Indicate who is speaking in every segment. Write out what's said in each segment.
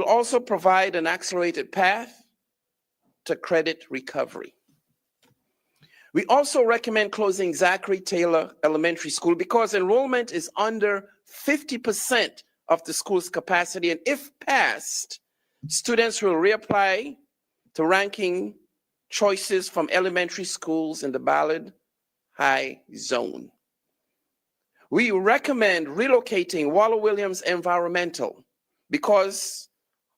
Speaker 1: also provide an accelerated path to credit recovery. We also recommend closing Zachary Taylor Elementary School because enrollment is under 50% of the school's capacity, and if passed, students will reapply to ranking choices from elementary schools in the Ballard High Zone. We recommend relocating Waller Williams Environmental because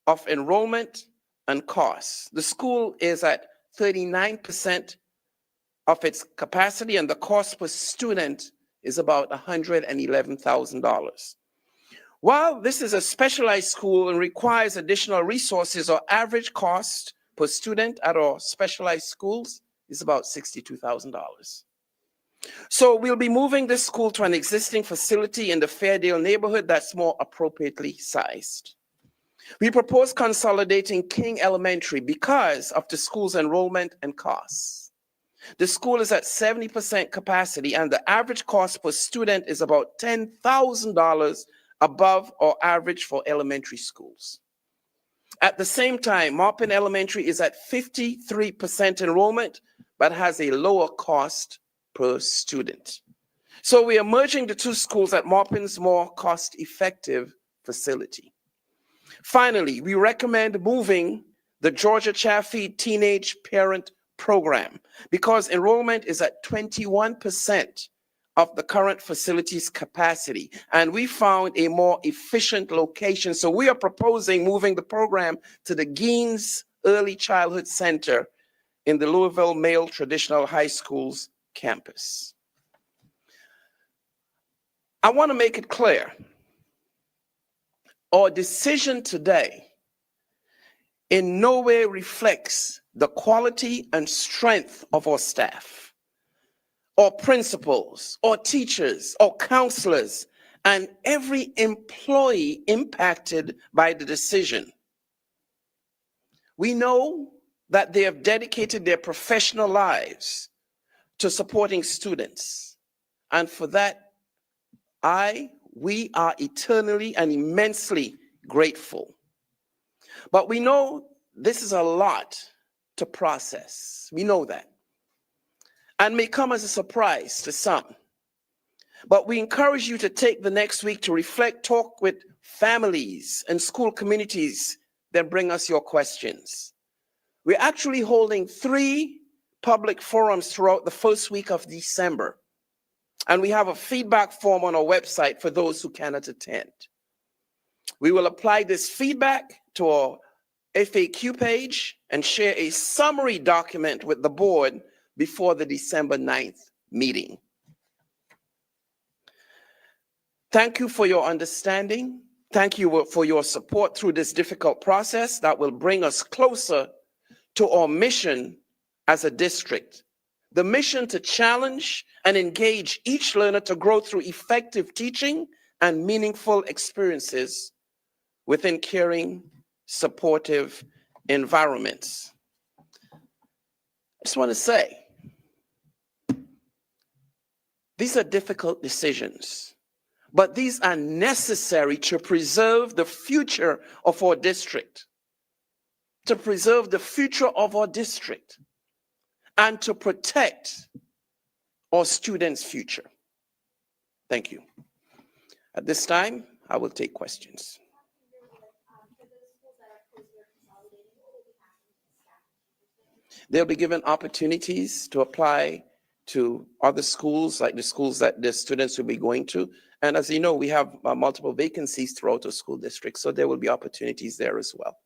Speaker 1: of enrollment and costs. The school is at 39% of its capacity, and the cost per student is about $111,000. While this is a specialized school and requires additional resources, our average cost per student at our specialized schools is about $62,000. So we'll be moving this school to an existing facility in the Fairdale neighborhood that's more appropriately sized. We propose consolidating King Elementary because of the school's enrollment and costs. The school is at 70% capacity, and the average cost per student is about $10,000 above our average for elementary schools. At the same time, Maupin Elementary is at 53% enrollment, but has a lower cost per student. So we are merging the two schools at Maupin's more cost-effective facility. Finally, we recommend moving the Georgia Chaffee Teenage Parent Program because enrollment is at 21% of the current facility's capacity, and we found a more efficient location. So we are proposing moving the program to the Gaines Early Childhood Center in the Louisville Male Traditional High School's campus. I want to make it clear, our decision today in no way reflects the quality and strength of our staff, or principals, or teachers, or counselors, and every employee impacted by the decision. We know that they have dedicated their professional lives to supporting students, and for that, we are eternally and immensely grateful. But we know this is a lot to process. We know that. And may come as a surprise to some. But we encourage you to take the next week to reflect, talk with families and school communities, then bring us your questions. We're actually holding 3 public forums throughout the first week of December. And we have a feedback form on our website for those who cannot attend. We will apply this feedback to our FAQ page and share a summary document with the board before the December 9th meeting. Thank you for your understanding. Thank you for your support through this difficult process that will bring us closer to our mission as a district. The mission to challenge and engage each learner to grow through effective teaching and meaningful experiences within caring, supportive environments. I just want to say, these are difficult decisions, but these are necessary to preserve the future of our district, to preserve the future of our district, and to protect our students' future. Thank you. At this time, I will take questions. They'll be given opportunities to apply to other schools, like the schools that the students will be going to. And as you know, we have multiple vacancies throughout the school district, so there will be opportunities there as well.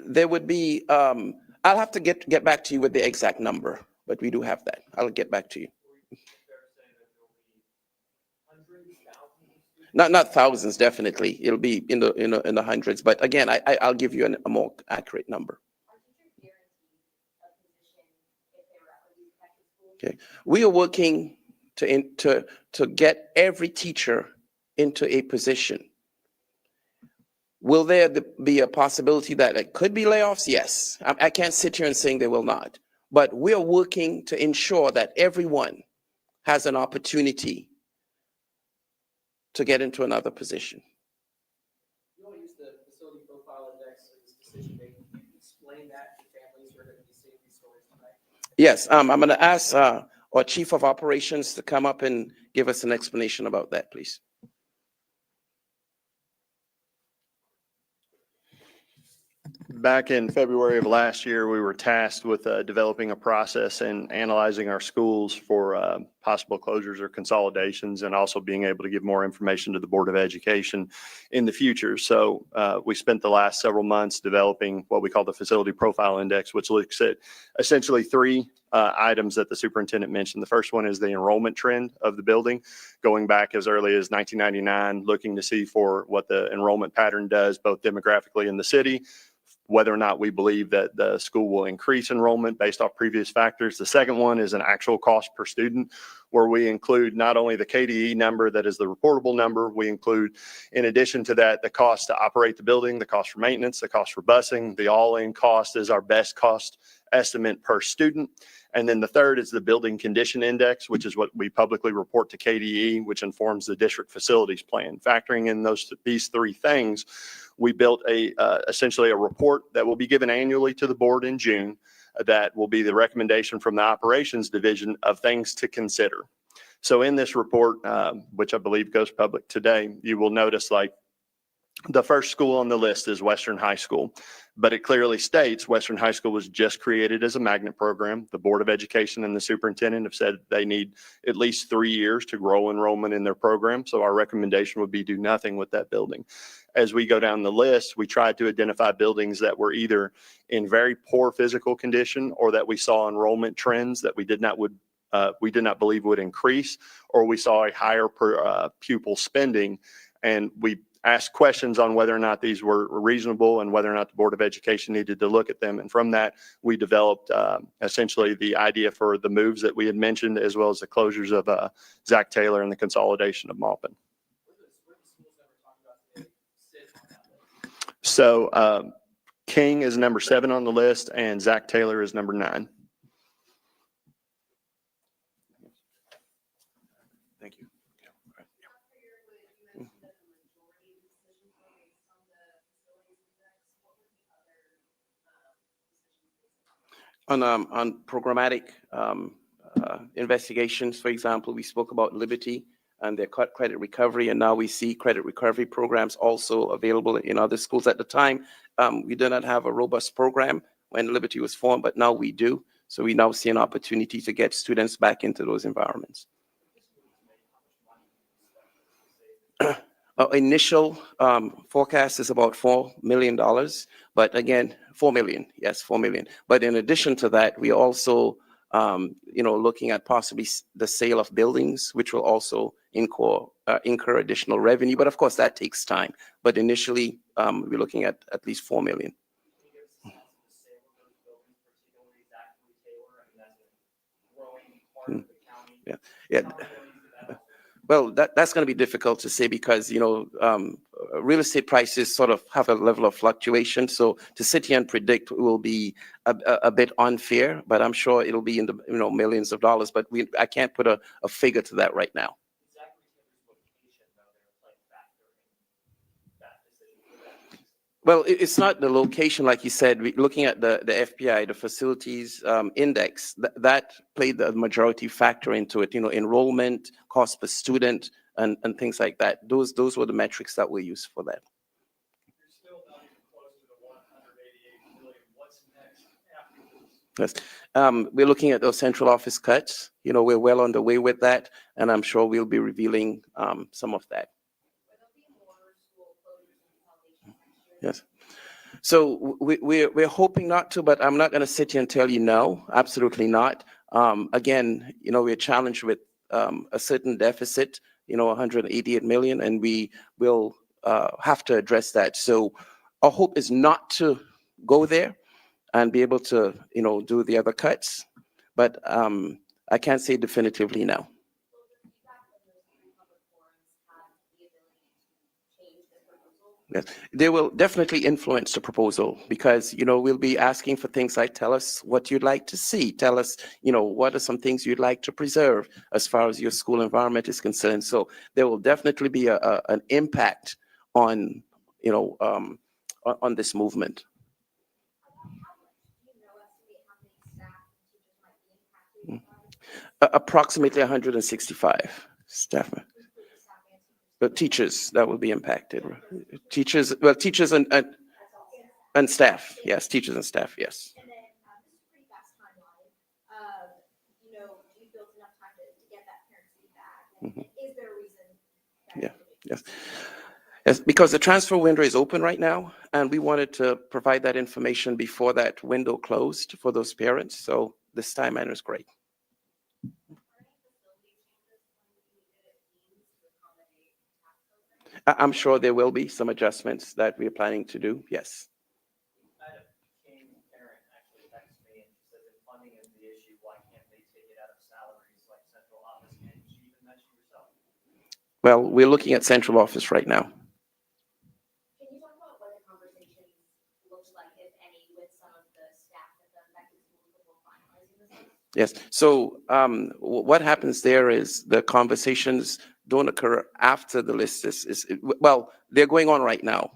Speaker 1: There would be, I'll have to get back to you with the exact number, but we do have that. I'll get back to you. Not thousands, definitely. It'll be in the hundreds, but again, I'll give you a more accurate number. Okay, we are working to get every teacher into a position. Will there be a possibility that it could be layoffs? Yes. I can't sit here and say there will not, but we are working to ensure that everyone has an opportunity to get into another position.
Speaker 2: You want to use the facility profile index in this decision making. Can you explain that to families who are going to be seeing these stories tonight?
Speaker 1: Yes, I'm going to ask our Chief of Operations to come up and give us an explanation about that, please.
Speaker 3: Back in February of last year, we were tasked with developing a process and analyzing our schools for possible closures or consolidations, and also being able to give more information to the Board of Education in the future. So we spent the last several months developing what we call the Facility Profile Index, which looks at essentially three items that the superintendent mentioned. The first one is the enrollment trend of the building, going back as early as 1999, looking to see for what the enrollment pattern does, both demographically in the city, whether or not we believe that the school will increase enrollment based off previous factors. The second one is an actual cost per student, where we include not only the KDE number, that is the reportable number, we include, in addition to that, the cost to operate the building, the cost for maintenance, the cost for busing. The all-in cost is our best cost estimate per student. And then the third is the building condition index, which is what we publicly report to KDE, which informs the district facilities plan. Factoring in these three things, we built essentially a report that will be given annually to the board in June. That will be the recommendation from the operations division of things to consider. So in this report, which I believe goes public today, you will notice like the first school on the list is Western High School, but it clearly states Western High School was just created as a magnet program. The Board of Education and the superintendent have said they need at least 3 years to grow enrollment in their program. So our recommendation would be do nothing with that building. As we go down the list, we tried to identify buildings that were either in very poor physical condition or that we saw enrollment trends that we did not believe would increase, or we saw a higher per pupil spending. And we asked questions on whether or not these were reasonable and whether or not the Board of Education needed to look at them. And from that, we developed essentially the idea for the moves that we had mentioned, as well as the closures of Zach Taylor and the consolidation of Maupin. So King is number 7 on the list, and Zach Taylor is number 9.
Speaker 1: Thank you. On programmatic investigations, for example, we spoke about Liberty and their credit recovery, and now we see credit recovery programs also available in other schools. At the time, we did not have a robust program when Liberty was formed, but now we do. So we now see an opportunity to get students back into those environments. Our initial forecast is about $4 million, but again, 4 million, yes, 4 million. But in addition to that, we also, looking at possibly the sale of buildings, which will also incur additional revenue. But of course, that takes time. But initially, we're looking at least 4 million. Yeah. Well, that's going to be difficult to say because, real estate prices sort of have a level of fluctuation. So to sit here and predict will be a bit unfair, but I'm sure it'll be in the millions of dollars. But I can't put a figure to that right now. Well, it's not the location, like you said. Looking at the FPI, the facilities index, that played the majority factor into it. Enrollment, cost per student, and things like that. Those were the metrics that we used for that.
Speaker 2: You're still not even close to the 188 million. What's next after this?
Speaker 1: Yes, we're looking at those central office cuts. We're well on the way with that, and I'm sure we'll be revealing some of that. Yes. So we're hoping not to, but I'm not going to sit here and tell you no, absolutely not. Again, we're challenged with a certain deficit, 188 million, and we will have to address that. So our hope is not to go there and be able to, do the other cuts, but I can't say definitively no.
Speaker 4: change this proposal?
Speaker 1: Yes, they will definitely influence the proposal because, we'll be asking for things like tell us what you'd like to see. Tell us, what are some things you'd like to preserve as far as your school environment is concerned. So there will definitely be an impact on, on this movement.
Speaker 4: Do you know, estimate how many staff and teachers might be impacted by
Speaker 1: Approximately 165 staff.
Speaker 4: including staff and teachers?
Speaker 1: But teachers that will be impacted. Teachers, well, teachers and staff. Yes, teachers and staff. Yes.
Speaker 4: And then this is a pretty fast timeline. Do you feel it's enough time to get that parent feedback? And is there a reason?
Speaker 1: Yeah. Yes. Yes, because the transfer window is open right now, and we wanted to provide that information before that window closed for those parents. So this timeline is great. I'm sure there will be some adjustments that we're planning to do. Yes.
Speaker 2: Madam King, parent actually texted me and she said if funding is the issue, why can't they take it out of salaries like central office? And she even mentioned yourself.
Speaker 1: Well, we're looking at central office right now.
Speaker 4: Can you talk about what the conversation looks like, if any, with some of the staff at the affected schools before finalizing this list?
Speaker 1: Yes. So what happens there is the conversations don't occur after the list well, they're going on right now.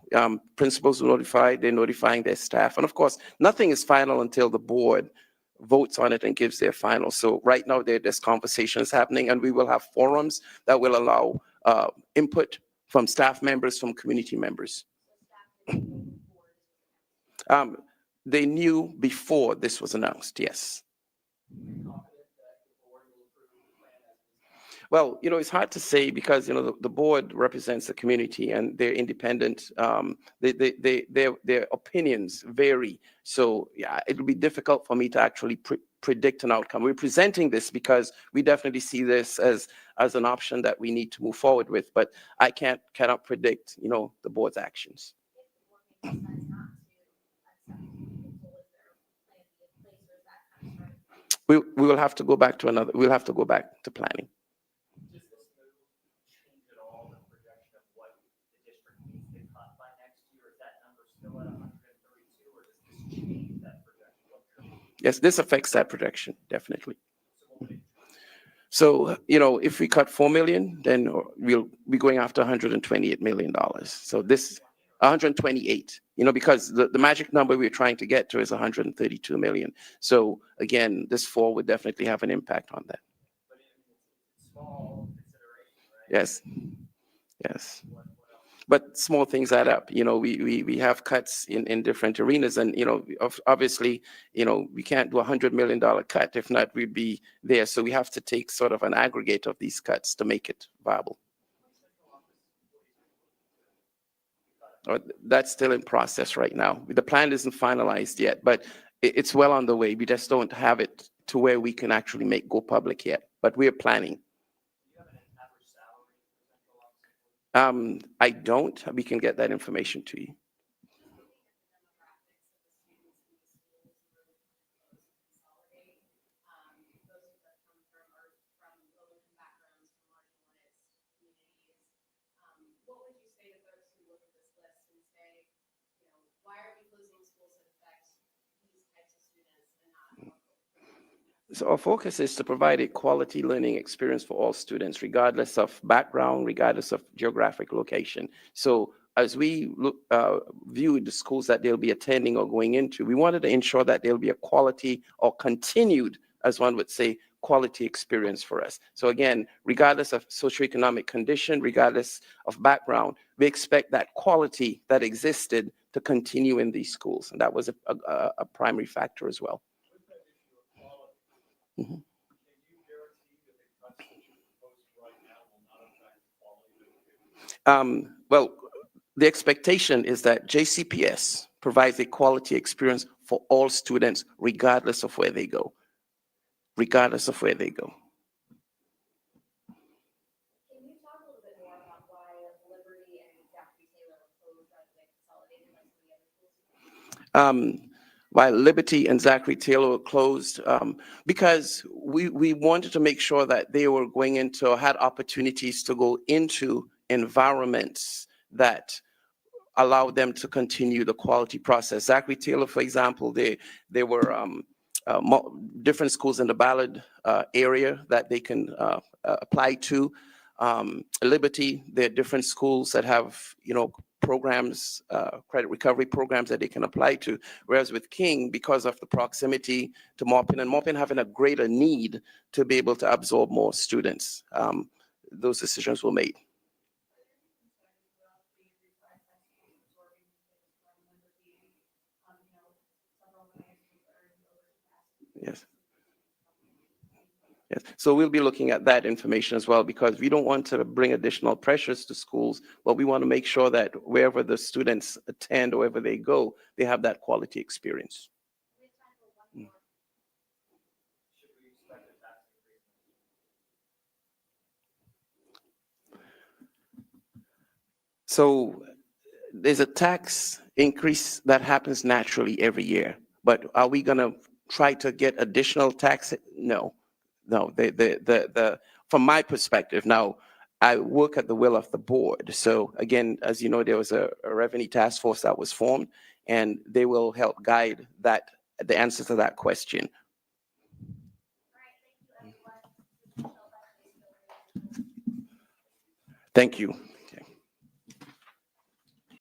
Speaker 1: Principals are notified, they're notifying their staff. And of course, nothing is final until the board votes on it and gives their final. So right now there's conversations happening, and we will have forums that will allow input from staff members, from community members.
Speaker 4: So staff didn't know before this was announced.
Speaker 1: They knew before this was announced, yes.
Speaker 2: Confident that the board will approve the plan as is.
Speaker 1: Well, it's hard to say because, the board represents the community and they're independent. Their opinions vary. So, yeah, it'll be difficult for me to actually predict an outcome. We're presenting this because we definitely see this as an option that we need to move forward with, but I cannot predict, the board's actions.
Speaker 4: If the board decides not to accept the proposal, is there a plan B in place, or is that kind of starting from?
Speaker 1: We will have to go back to we'll have to go back to planning.
Speaker 2: Does this move change at all the projection of what the district needs to cut by next year? Is that number still at 132, or does this change that projection?
Speaker 1: Yes, this affects that projection, definitely.
Speaker 2: So what would it
Speaker 1: So, if we cut 4 million, then we'll be going after $128 million. So this 128, because the magic number we're trying to get to is 132 million. So again, this 4 would definitely have an impact on that.
Speaker 2: But it's small consideration, right?
Speaker 1: Yes. Yes.
Speaker 2: What else?
Speaker 1: But small things add up. We have cuts in different arenas, and obviously, we can't do $100 million cut. If not, we'd be there. So we have to take sort of an aggregate of these cuts to make it viable. That's still in process right now. The plan isn't finalized yet, but it's well on the way. We just don't have it to where we can actually go public yet, but we're planning.
Speaker 2: Do you have an average salary for central office?
Speaker 1: I don't. We can get that information to you.
Speaker 4: Just looking at the demographics of the students in these schools, really kind of consolidate. Those that come from low-income backgrounds, from marginalized communities. What would you say to folks who look at this list and say, why are we closing schools that affect these types of students and not more?
Speaker 1: So our focus is to provide a quality learning experience for all students, regardless of background, regardless of geographic location. So as we view the schools that they'll be attending or going into, we wanted to ensure that there'll be a quality or continued, as one would say, quality experience for us. So again, regardless of socioeconomic condition, regardless of background, we expect that quality that existed to continue in these schools. And that was a primary factor as well.
Speaker 2: With that issue of quality,
Speaker 1: Mhm.
Speaker 2: can you guarantee that the cuts that you're proposing right now will not affect the quality of education?
Speaker 1: Well, the expectation is that JCPS provides a quality experience for all students, regardless of where they go. Regardless of where they go.
Speaker 4: Can you talk a little bit more about why Liberty and Zachary Taylor were closed rather than consolidated like some of the other schools?
Speaker 1: While Liberty and Zachary Taylor were closed, because we wanted to make sure that they were going into, had opportunities to go into environments that allow them to continue the quality process. Zachary Taylor, for example, there were different schools in the Ballard area that they can apply to. Liberty, there are different schools that have, programs, credit recovery programs that they can apply to. Whereas with King, because of the proximity to Maupin, and Maupin having a greater need to be able to absorb more students, those decisions were made. Yes. Yes. So we'll be looking at that information as well, because we don't want to bring additional pressures to schools, but we want to make sure that wherever the students attend or wherever they go, they have that quality experience.
Speaker 2: Should we expect a tax increase?
Speaker 1: So there's a tax increase that happens naturally every year, but are we going to try to get additional tax? No. From my perspective, now I work at the will of the board. So again, as you know, there was a revenue task force that was formed, and they will help guide the answer to that question. Thank you.